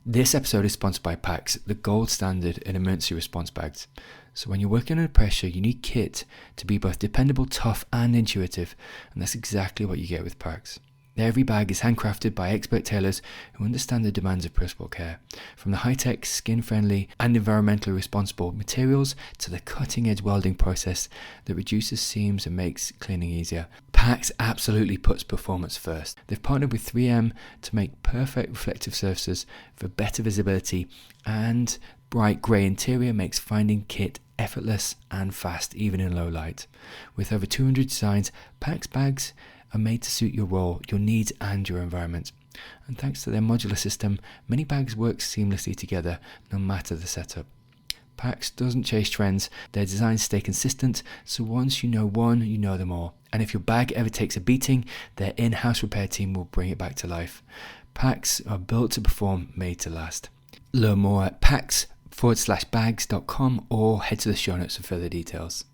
This episode is sponsored by PAX, the gold standard in emergency response bags. So when you're working under pressure, you need kit to be both dependable, tough and intuitive, and that's exactly what you get with PAX. Every bag is handcrafted by expert tailors who understand the demands of post-op care, from the high-tech, skin-friendly and environmentally responsible materials to the cutting-edge welding process that reduces seams and makes cleaning easier. PAX absolutely puts performance first. They've partnered with 3M to make perfect reflective surfaces for better visibility, and bright grey interior makes finding kit effortless and fast even in low light. With over 200 designs, PAX bags are made to suit your role, your needs and your environment. And thanks to their modular system, many bags work seamlessly together no matter the setup. PAX doesn't chase trends, their designs stay consistent, so once you know one, you know them all. And if your bag ever takes a beating, their in-house repair team will bring it back to life. PAX are built to perform, made to last. Learn more at pax/bags.com or head to the show notes for further details.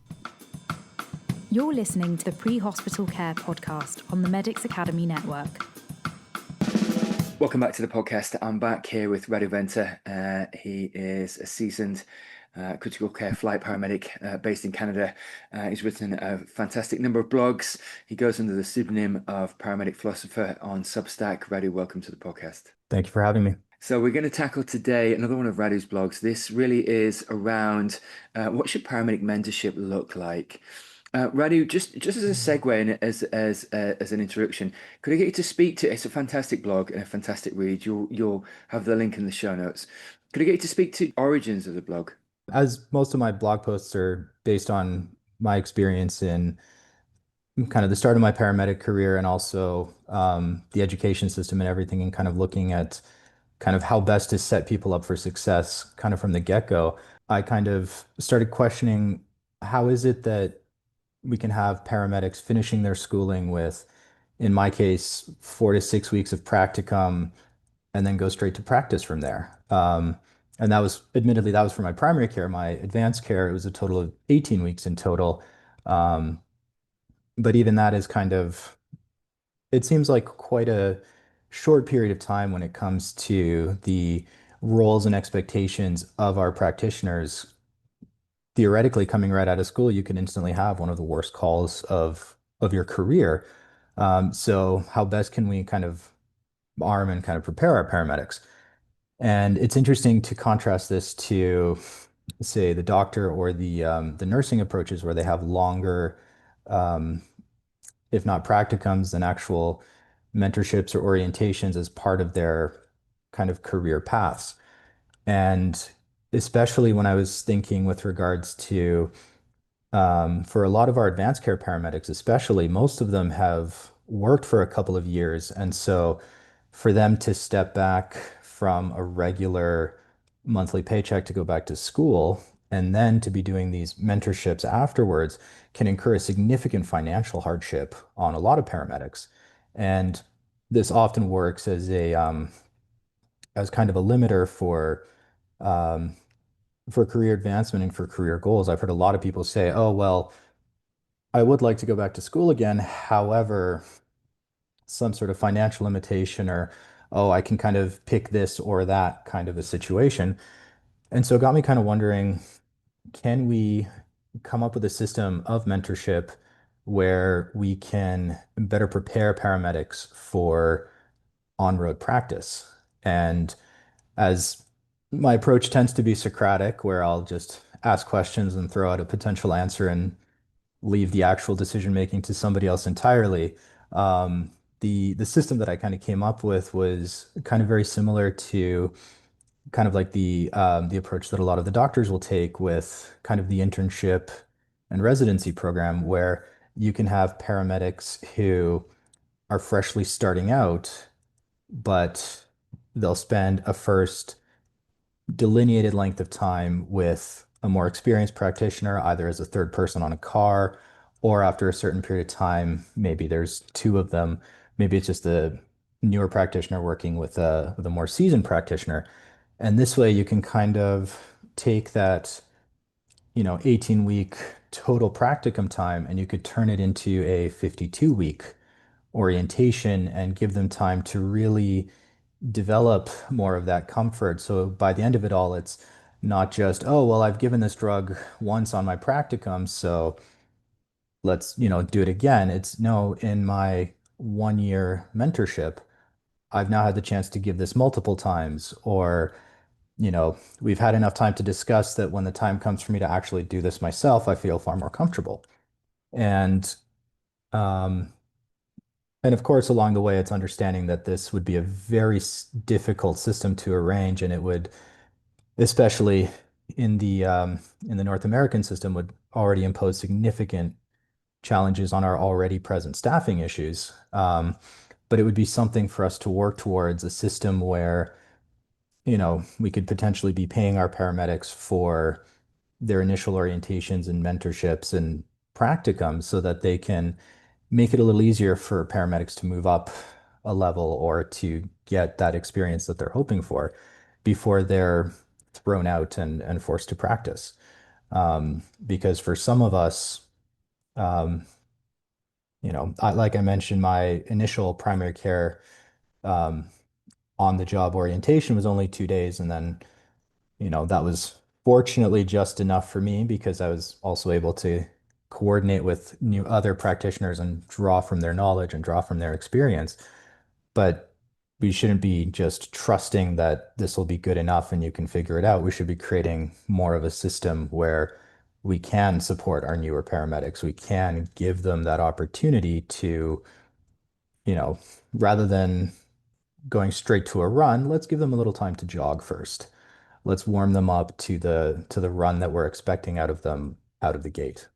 You're listening to the Pre-Hospital Care podcast on the Medics Academy Network. Welcome back to the podcast. I'm back here with Radu Venter. He is a seasoned critical care flight paramedic based in Canada. He's written a fantastic number of blogs. He goes under the pseudonym of Paramedic Philosopher on Substack. Radu, welcome to the podcast. Thank you for having me. So we're going to tackle today another one of Radu's blogs. This really is around what should paramedic mentorship look like? Radu, just as a segue and as an introduction, could I get you to speak to? It's a fantastic blog and a fantastic read. You'll have the link in the show notes. Could I get you to speak to origins of the blog? As most of my blog posts are based on my experience in kind of the start of my paramedic career and also the education system and everything, and kind of looking at kind of how best to set people up for success kind of from the get-go, I kind of started questioning, how is it that we can have paramedics finishing their schooling with, in my case, 4 to 6 weeks of practicum and then go straight to practice from there. And that was, admittedly, that was for my primary care. My advanced care, it was a total of 18 weeks in total. But even that is kind of, it seems like quite a short period of time when it comes to the roles and expectations of our practitioners. Theoretically, coming right out of school, you can instantly have one of the worst calls of your career. So how best can we kind of arm and kind of prepare our paramedics? And it's interesting to contrast this to, say, the doctor or the nursing approaches, where they have longer, if not practicums, then actual mentorships or orientations as part of their kind of career paths. And especially when I was thinking with regards to, for a lot of our advanced care paramedics, especially, most of them have worked for a couple of years. And so for them to step back from a regular monthly paycheck to go back to school and then to be doing these mentorships afterwards can incur a significant financial hardship on a lot of paramedics. And this often works as a as kind of a limiter for career advancement and for career goals. I've heard a lot of people say, oh, well, I would like to go back to school again. However, some sort of financial limitation, or, oh, I can kind of pick this or that kind of a situation. And so it got me kind of wondering, can we come up with a system of mentorship where we can better prepare paramedics for on-road practice? And as my approach tends to be Socratic, where I'll just ask questions and throw out a potential answer and leave the actual decision making to somebody else entirely. The system that I kind of came up with was kind of very similar to kind of like the approach that a lot of the doctors will take with kind of the internship and residency program, where you can have paramedics who are freshly starting out, but they'll spend a first delineated length of time with a more experienced practitioner, either as a third person on a car, or after a certain period of time, maybe there's two of them. Maybe it's just a newer practitioner working with a more seasoned practitioner. And this way you can kind of take that, 18-week total practicum time, and you could turn it into a 52-week orientation and give them time to really develop more of that comfort. So by the end of it all, it's not just, oh, well, I've given this drug once on my practicum, so let's, do it again. It's no, in my 1 year mentorship, I've now had the chance to give this multiple times, or, we've had enough time to discuss that when the time comes for me to actually do this myself, I feel far more comfortable. And um, and of course, along the way, it's understanding that this would be a very difficult system to arrange, and it would, especially in the North American system, would already impose significant challenges on our already present staffing issues. But it would be something for us to work towards a system where, we could potentially be paying our paramedics for their initial orientations and mentorships and practicums so that they can make it a little easier for paramedics to move up a level or to get that experience that they're hoping for before they're thrown out and forced to practice. Because for some of us, um, like I mentioned, my initial primary care um, on the job orientation was only 2 days. And then, that was fortunately just enough for me because I was also able to coordinate with new other practitioners and draw from their knowledge and draw from their experience. But we shouldn't be just trusting that this will be good enough and you can figure it out. We should be creating more of a system where we can support our newer paramedics. We can give them that opportunity to, you know, rather than going straight to a run, let's give them a little time to jog first. Let's warm them up to the run that we're expecting out of them out of the gate.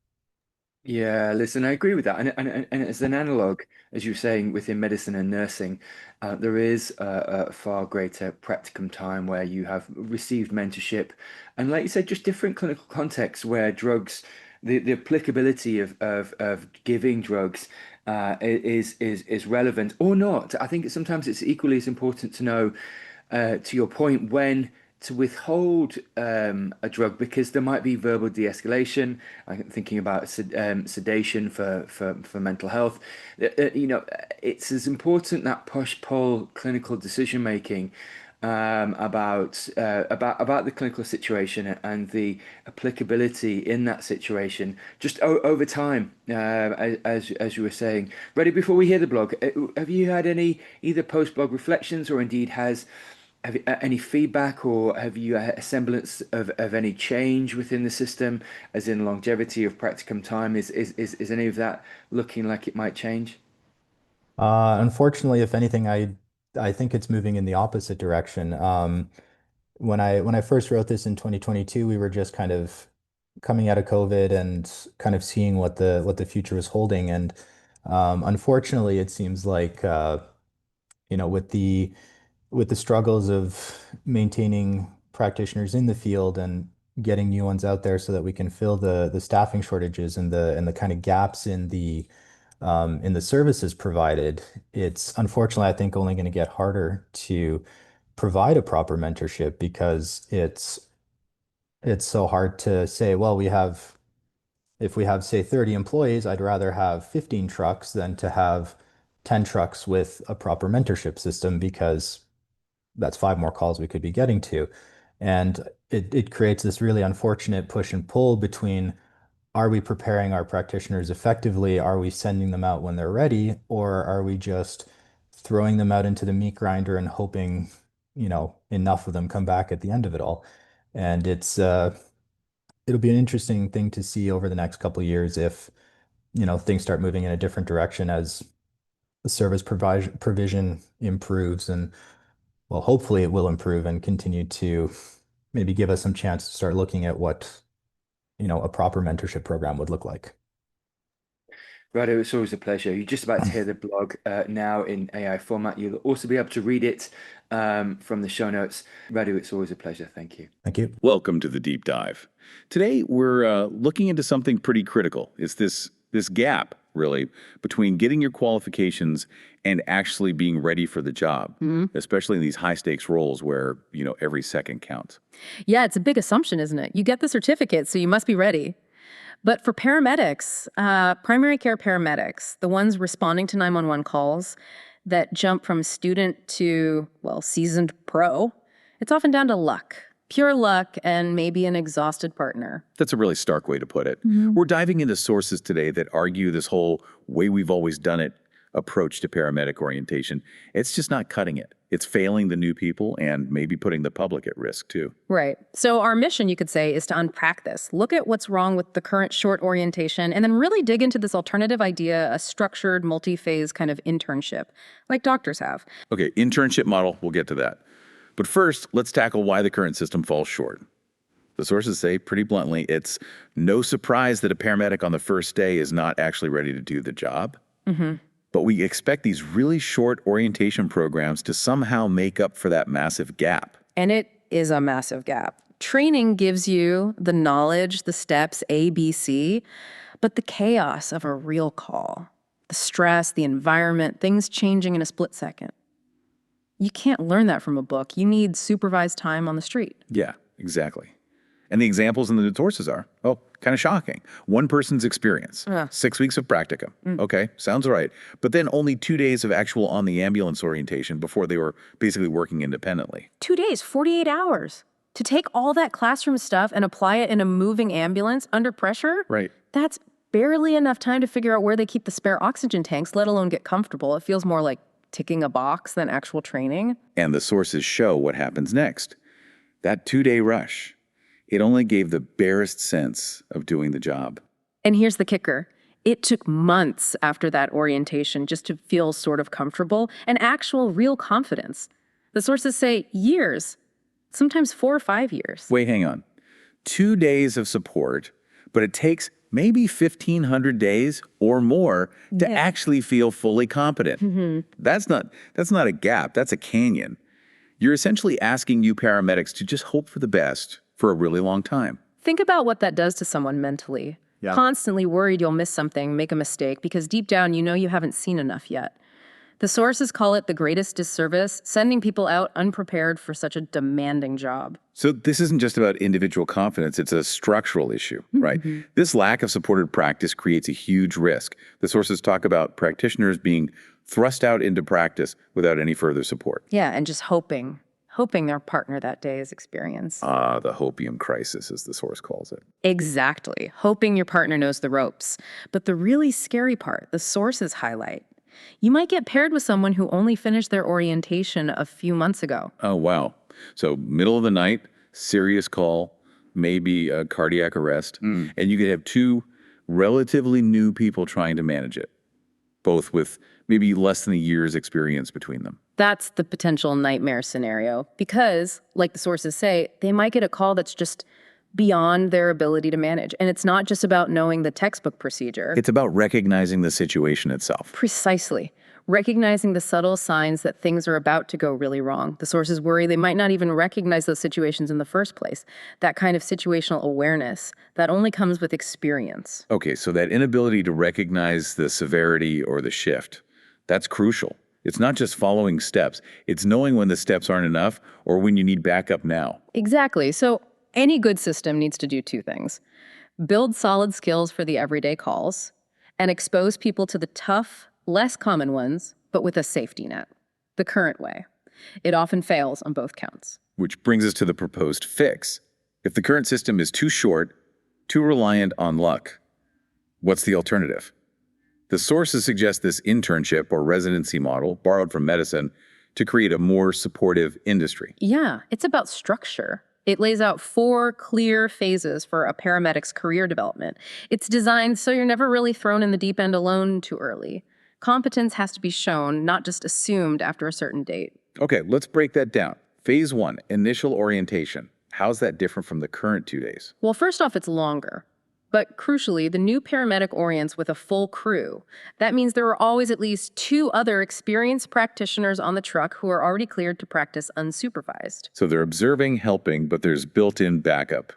Yeah, listen, I agree with that. And as an analog, as you were saying, within medicine and nursing, there is a far greater practicum time where you have received mentorship. And like you said, just different clinical contexts where drugs, the applicability of giving drugs is relevant or not. I think sometimes it's equally as important to know, to your point, when to withhold a drug because there might be verbal de-escalation. I'm thinking about sedation for mental health. It's as important that push-pull clinical decision making about the clinical situation and the applicability in that situation just over time, as you were saying. Ready, before we hear the blog, have you had any either post-blog reflections or indeed have you, any feedback, or have you a semblance of any change within the system, as in longevity of practicum time? Is any of that looking like it might change? Unfortunately, if anything, I think it's moving in the opposite direction. When I first wrote this in 2022, we were just kind of coming out of COVID and kind of seeing what the future was holding. And unfortunately, it seems like with the struggles of maintaining practitioners in the field and getting new ones out there so that we can fill the staffing shortages and the kind of gaps in the services provided, it's unfortunately, I think, only going to get harder to provide a proper mentorship because it's so hard to say, well, if we have, say, 30 employees, I'd rather have 15 trucks than to have 10 trucks with a proper mentorship system because that's five more calls we could be getting to. And it creates this really unfortunate push and pull between, are we preparing our practitioners effectively? Are we sending them out when they're ready? Or are we just throwing them out into the meat grinder and hoping, enough of them come back at the end of it all? And it'll be an interesting thing to see over the next couple of years if, things start moving in a different direction as the service provision improves. And well, hopefully it will improve and continue to maybe give us some chance to start looking at what, a proper mentorship program would look like. Radu, it's always a pleasure. You're just about to hear the blog now in AI format. You'll also be able to read it from the show notes. Radu, it's always a pleasure. Thank you. Thank you. Welcome to the deep dive. Today we're looking into something pretty critical. It's this gap really between getting your qualifications and actually being ready for the job, especially in these high stakes roles where every second counts. Yeah, it's a big assumption, isn't it? You get the certificate, so you must be ready. But for paramedics, primary care paramedics, the ones responding to 911 calls, that jump from student to, well, seasoned pro, it's often down to luck. Pure luck and maybe an exhausted partner. That's a really stark way to put it. We're diving into sources today that argue this whole way we've always done it approach to paramedic orientation. It's just not cutting it. It's failing the new people and maybe putting the public at risk too. Right. So our mission, you could say, is to unpack this. Look at what's wrong with the current short orientation and then really dig into this alternative idea, a structured, multi-phase kind of internship, like doctors have. Okay, internship model, we'll get to that. But first, let's tackle why the current system falls short. The sources say, pretty bluntly, it's no surprise that a paramedic on the first day is not actually ready to do the job. But we expect these really short orientation programs to somehow make up for that massive gap. And it is a massive gap. Training gives you the knowledge, the steps, A, B, C, but the chaos of a real call, the stress, the environment, things changing in a split second. You can't learn that from a book. You need supervised time on the street. Yeah, exactly. And the examples in the sources are, kind of shocking. One person's experience, 6 weeks of practicum. Okay, sounds right. But then only 2 days of actual on the ambulance orientation before they were basically working independently. 2 days, 48 hours. To take all that classroom stuff and apply it in a moving ambulance under pressure? Right. That's barely enough time to figure out where they keep the spare oxygen tanks, let alone get comfortable. It feels more like ticking a box than actual training. And the sources show what happens next. That 2-day rush, it only gave the barest sense of doing the job. And here's the kicker. It took months after that orientation just to feel sort of comfortable and actual real confidence. The sources say years, sometimes 4 or 5 years. Wait, hang on. 2 days of support, but it takes maybe 1,500 days or more to actually feel fully competent. That's not a gap, that's a canyon. You're essentially asking you paramedics to just hope for the best for a really long time. Think about what that does to someone mentally. Yeah. Constantly worried you'll miss something, make a mistake, because deep down you know you haven't seen enough yet. The sources call it the greatest disservice, sending people out unprepared for such a demanding job. So this isn't just about individual confidence, it's a structural issue, right? This lack of supported practice creates a huge risk. The sources talk about practitioners being thrust out into practice without any further support. Yeah, and just hoping their partner that day is experienced. The hopium crisis, as the source calls it. Exactly. Hoping your partner knows the ropes. But the really scary part, the sources highlight, you might get paired with someone who only finished their orientation a few months ago. Oh, wow. So middle of the night, serious call, maybe a cardiac arrest, and you could have 2 relatively new people trying to manage it, both with maybe less than a year's experience between them. That's the potential nightmare scenario because, like the sources say, they might get a call that's just beyond their ability to manage. And it's not just about knowing the textbook procedure. It's about recognizing the situation itself. Precisely. Recognizing the subtle signs that things are about to go really wrong. The sources worry they might not even recognize those situations in the first place. That kind of situational awareness, that only comes with experience. Okay, so that inability to recognize the severity or the shift, that's crucial. It's not just following steps. It's knowing when the steps aren't enough or when you need backup now. Exactly. So any good system needs to do 2 things. Build solid skills for the everyday calls and expose people to the tough, less common ones, but with a safety net. The current way. It often fails on both counts. Which brings us to the proposed fix. If the current system is too short, too reliant on luck, what's the alternative? The sources suggest this internship or residency model, borrowed from medicine, to create a more supportive industry. Yeah, it's about structure. It lays out 4 clear phases for a paramedic's career development. It's designed so you're never really thrown in the deep end alone too early. Competence has to be shown, not just assumed after a certain date. Okay, let's break that down. Phase 1, initial orientation. How's that different from the current 2 days? Well, first off, it's longer. But crucially, the new paramedic orients with a full crew. That means there are always at least 2 other experienced practitioners on the truck who are already cleared to practice unsupervised. So they're observing, helping, but there's built-in backup.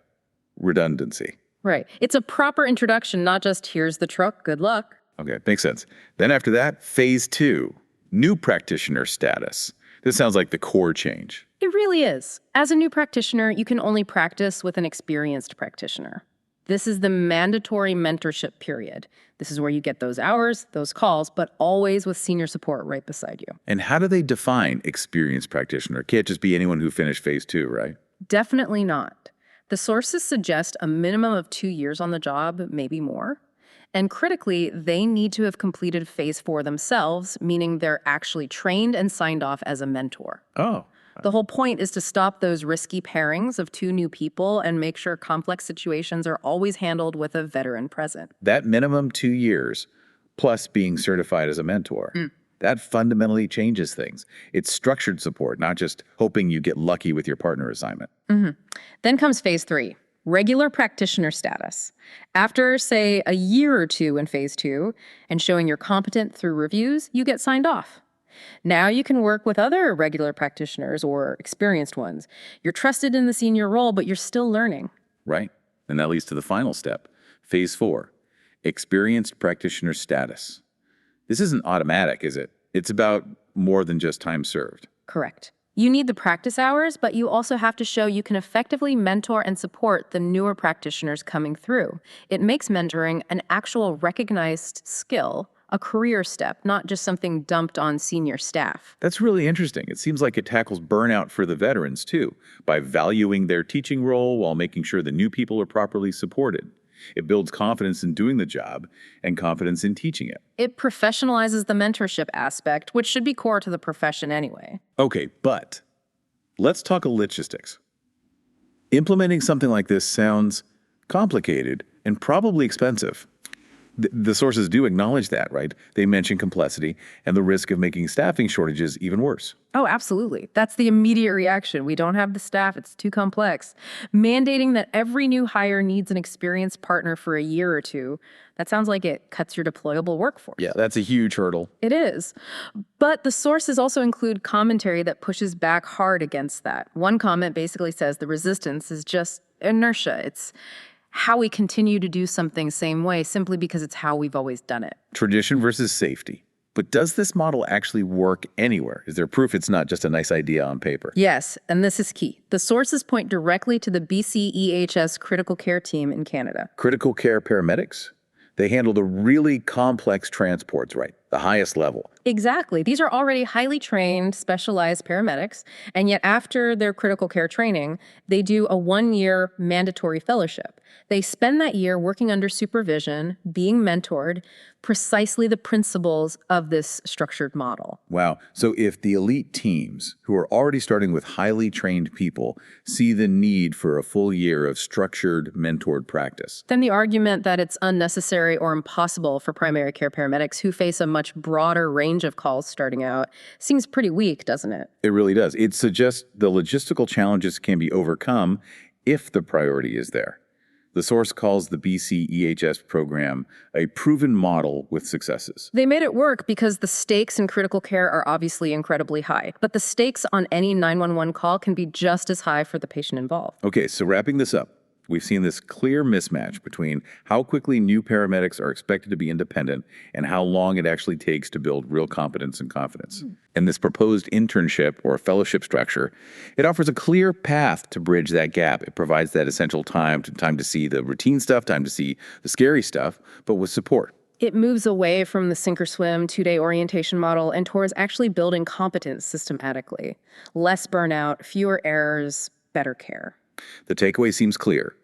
Redundancy. Right. It's a proper introduction, not just here's the truck, good luck. Okay, makes sense. Then after that, phase 2, new practitioner status. This sounds like the core change. It really is. As a new practitioner, you can only practice with an experienced practitioner. This is the mandatory mentorship period. This is where you get those hours, those calls, but always with senior support right beside you. And how do they define experienced practitioner? It can't just be anyone who finished phase 2, right? Definitely not. The sources suggest a minimum of 2 years on the job, maybe more. And critically, they need to have completed phase 4 themselves, meaning they're actually trained and signed off as a mentor. Oh. The whole point is to stop those risky pairings of 2 new people and make sure complex situations are always handled with a veteran present. That minimum 2 years, plus being certified as a mentor, that fundamentally changes things. It's structured support, not just hoping you get lucky with your partner assignment. Then comes phase 3, regular practitioner status. After, say, a year or 2 in phase 2 and showing you're competent through reviews, you get signed off. Now you can work with other regular practitioners or experienced ones. You're trusted in the senior role, but you're still learning. Right. And that leads to the final step, phase 4, experienced practitioner status. This isn't automatic, is it? It's about more than just time served. Correct. You need the practice hours, but you also have to show you can effectively mentor and support the newer practitioners coming through. It makes mentoring an actual recognized skill, a career step, not just something dumped on senior staff. That's really interesting. It seems like it tackles burnout for the veterans, too, by valuing their teaching role while making sure the new people are properly supported. It builds confidence in doing the job and confidence in teaching it. It professionalizes the mentorship aspect, which should be core to the profession anyway. Okay, but let's talk logistics. Implementing something like this sounds complicated and probably expensive. The sources do acknowledge that, right? They mention complexity and the risk of making staffing shortages even worse. Oh, absolutely. That's the immediate reaction. We don't have the staff. It's too complex. Mandating that every new hire needs an experienced partner for a year or 2, that sounds like it cuts your deployable workforce. Yeah, that's a huge hurdle. It is. But the sources also include commentary that pushes back hard against that. One comment basically says the resistance is just inertia. It's how we continue to do something same way simply because it's how we've always done it. Tradition versus safety. But does this model actually work anywhere? Is there proof it's not just a nice idea on paper? Yes, and this is key. The sources point directly to the BCEHS critical care team in Canada. Critical care paramedics? They handle the really complex transports, right? The highest level. Exactly. These are already highly trained, specialized paramedics, and yet after their critical care training, they do a 1-year mandatory fellowship. They spend that year working under supervision, being mentored, precisely the principles of this structured model. Wow. So if the elite teams, who are already starting with highly trained people, see the need for a full year of structured, mentored practice, Then the argument that it's unnecessary or impossible for primary care paramedics who face a much broader range of calls starting out seems pretty weak, doesn't it? it really does. It suggests the logistical challenges can be overcome if the priority is there. The source calls the BCEHS program a proven model with successes. They made it work because the stakes in critical care are obviously incredibly high, but the stakes on any 911 call can be just as high for the patient involved. Okay, so wrapping this up, we've seen this clear mismatch between how quickly new paramedics are expected to be independent and how long it actually takes to build real competence and confidence. And this proposed internship or fellowship structure, it offers a clear path to bridge that gap. It provides that essential time to see the routine stuff, time to see the scary stuff, but with support. It moves away from the sink or swim 2-day orientation model and towards actually building competence systematically. Less burnout, fewer errors, better care. The takeaway seems clear.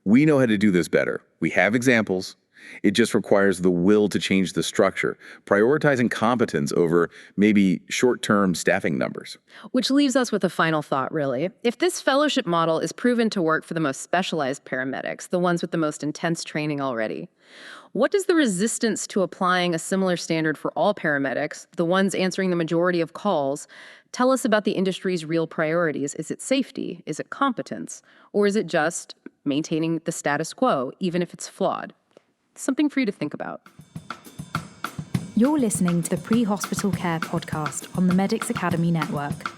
We know how to do this better. We have examples. It just requires the will to change the structure, prioritizing competence over maybe short-term staffing numbers. Which leaves us with a final thought, really. If this fellowship model is proven to work for the most specialized paramedics, the ones with the most intense training already, what does the resistance to applying a similar standard for all paramedics, the ones answering the majority of calls, tell us about the industry's real priorities? Is it safety? Is it competence? Or is it just maintaining the status quo, even if it's flawed? Something for you to think about. You're listening to the Pre-Hospital Care podcast on the Medics Academy Network.